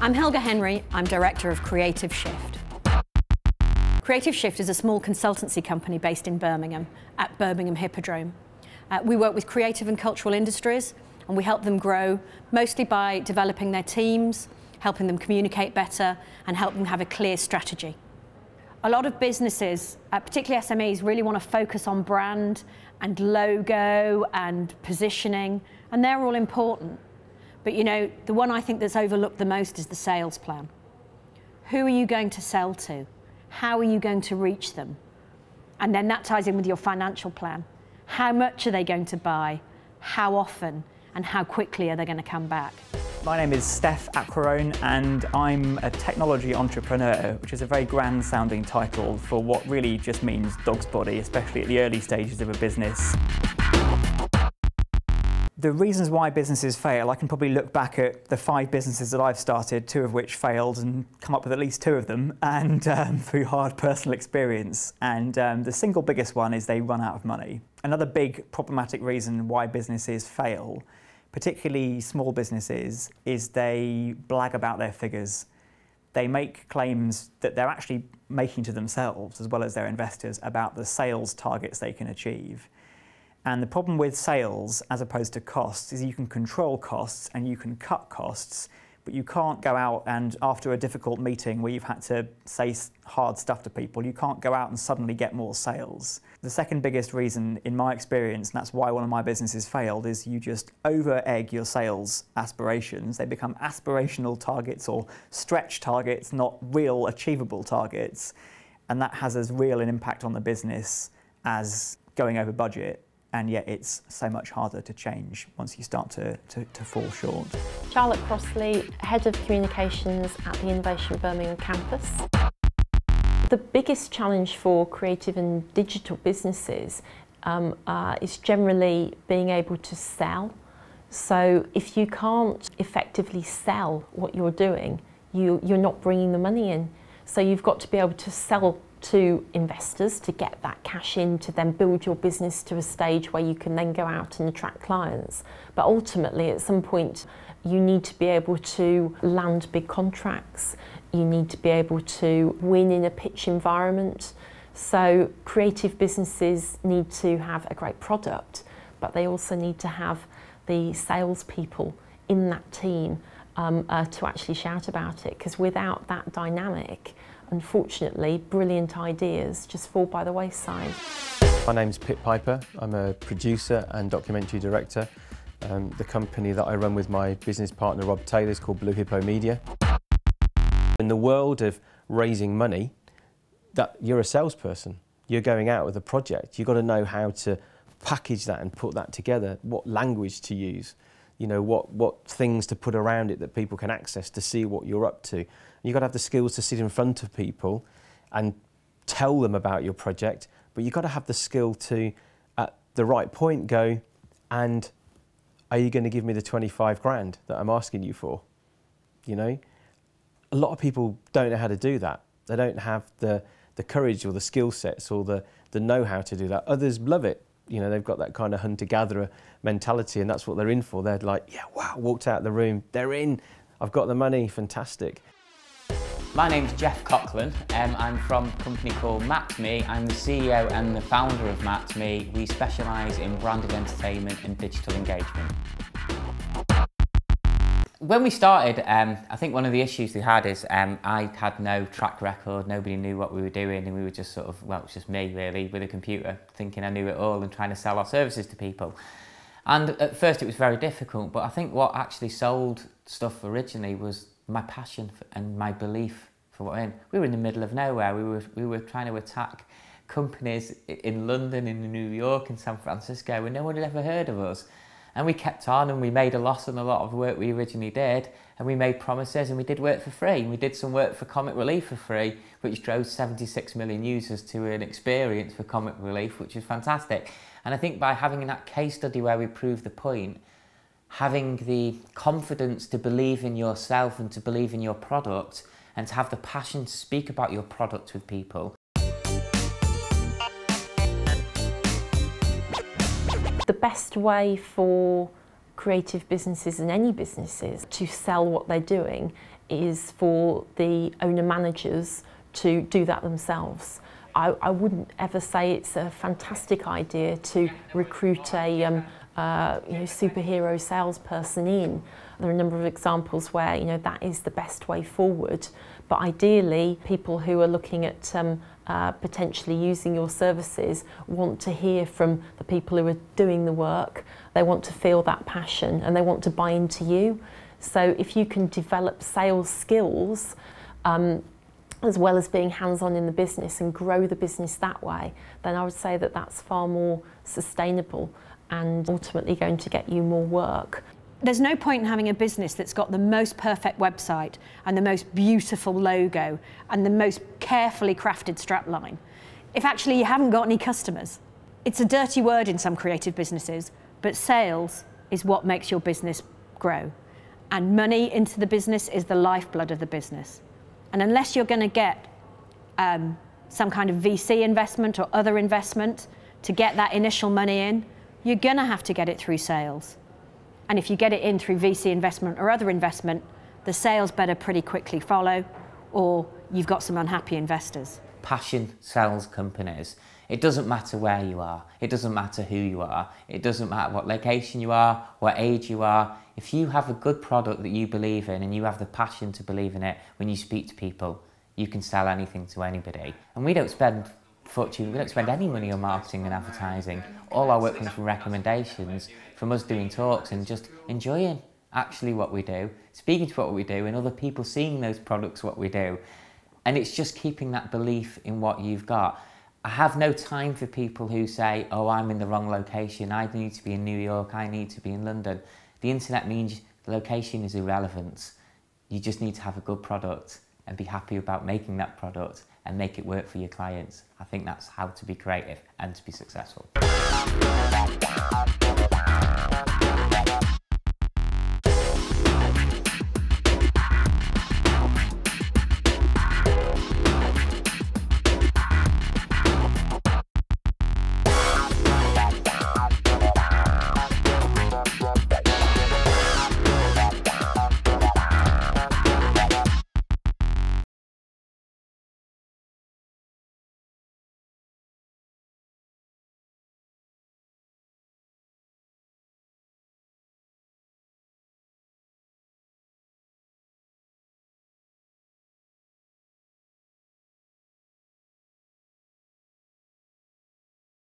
I'm Helga Henry, I'm Director of Creative Shift. Creative Shift is a small consultancy company based in Birmingham, at Birmingham Hippodrome. We work with creative and cultural industries, and we help them grow, mostly by developing their teams, helping them communicate better, and help them have a clear strategy. A lot of businesses, particularly SMEs, really want to focus on brand and logo and positioning, and they're all important. But you know, the one I think that's overlooked the most is the sales plan. Who are you going to sell to? How are you going to reach them? And then that ties in with your financial plan. How much are they going to buy? How often? And how quickly are they going to come back? My name is Steph Aquarone and I'm a technology entrepreneur, which is a very grand sounding title for what really just means dog's body, especially at the early stages of a business. The reasons why businesses fail, I can probably look back at the 5 businesses that I've started, 2 of which failed, and come up with at least 2 of them, and through hard personal experience. And the single biggest one is they run out of money. Another big problematic reason why businesses fail, particularly small businesses, is they blag about their figures. They make claims that they're actually making to themselves, as well as their investors, about the sales targets they can achieve. And the problem with sales, as opposed to costs, is you can control costs and you can cut costs, but you can't go out and, after a difficult meeting where you've had to say hard stuff to people, you can't go out and suddenly get more sales. The second biggest reason, in my experience, and that's why one of my businesses failed, is you just over-egg your sales aspirations. They become aspirational targets or stretch targets, not real achievable targets. And that has as real an impact on the business as going over budget. And yet it's so much harder to change once you start to fall short. Charlotte Crossley, Head of Communications at the Innovation Birmingham campus. The biggest challenge for creative and digital businesses is generally being able to sell. So if you can't effectively sell what you're doing, you're not bringing the money in. So you've got to be able to sell to investors to get that cash in, to then build your business to a stage where you can then go out and attract clients. But ultimately, at some point, you need to be able to land big contracts. You need to be able to win in a pitch environment. So creative businesses need to have a great product, but they also need to have the salespeople in that team to actually shout about it, because without that dynamic, unfortunately, brilliant ideas just fall by the wayside. My name's Pip Piper. I'm a producer and documentary director. The company that I run with my business partner Rob Taylor is called Blue Hippo Media. In the world of raising money, you're a salesperson. You're going out with a project. You've got to know how to package that and put that together, what language to use, you know, what things to put around it that people can access to see what you're up to. You've got to have the skills to sit in front of people and tell them about your project, but you've got to have the skill to, at the right point, go, and are you going to give me the 25 grand that I'm asking you for? You know, a lot of people don't know how to do that. They don't have the courage or the skill sets or the know-how to do that. Others love it. You know, they've got that kind of hunter-gatherer mentality, and that's what they're in for. They're like, yeah, wow, walked out of the room, they're in, I've got the money, fantastic. My name's Jeff Coughlin. I'm from a company called MatMe. I'm the CEO and the founder of MatMe. We specialise in branded entertainment and digital engagement. When we started, I think one of the issues we had is I had no track record, nobody knew what we were doing, and we were just sort of, well, it was just me really, with a computer, thinking I knew it all and trying to sell our services to people. And at first it was very difficult, but I think what actually sold stuff originally was my passion and my belief for what we're in. We were in the middle of nowhere. We were trying to attack companies in London, in New York, in San Francisco, and no one had ever heard of us. And we kept on, and we made a loss on a lot of work we originally did, and we made promises, and we did work for free. And we did some work for Comic Relief for free, which drove 76 million users to an experience for Comic Relief, which was fantastic. And I think by having that case study where we proved the point, having the confidence to believe in yourself and to believe in your product, and to have the passion to speak about your product with people. The best way for creative businesses and any businesses to sell what they're doing is for the owner-managers to do that themselves. I wouldn't ever say it's a fantastic idea to recruit a superhero salesperson in. There are a number of examples where that is the best way forward, but ideally people who are looking at potentially using your services want to hear from the people who are doing the work. They want to feel that passion and they want to buy into you. So if you can develop sales skills as well as being hands-on in the business and grow the business that way, then I would say that that's far more sustainable and ultimately going to get you more work. There's no point in having a business that's got the most perfect website and the most beautiful logo and the most carefully crafted strapline if actually you haven't got any customers. It's a dirty word in some creative businesses, but sales is what makes your business grow. And money into the business is the lifeblood of the business. And unless you're going to get some kind of VC investment or other investment to get that initial money in, you're going to have to get it through sales. And if you get it in through VC investment or other investment, the sales better pretty quickly follow, or you've got some unhappy investors. Passion sells companies. It doesn't matter where you are, it doesn't matter who you are, it doesn't matter what location you are, what age you are. If you have a good product that you believe in and you have the passion to believe in it when you speak to people, you can sell anything to anybody. And we don't spend fortune, we don't spend any money on marketing and advertising. All our work comes from recommendations, from us doing talks and just enjoying actually what we do, speaking to what we do and other people seeing those products, what we do. And it's just keeping that belief in what you've got. I have no time for people who say, oh, I'm in the wrong location, I need to be in New York, I need to be in London. The internet means the location is irrelevant. You just need to have a good product and be happy about making that product and make it work for your clients. I think that's how to be creative and to be successful.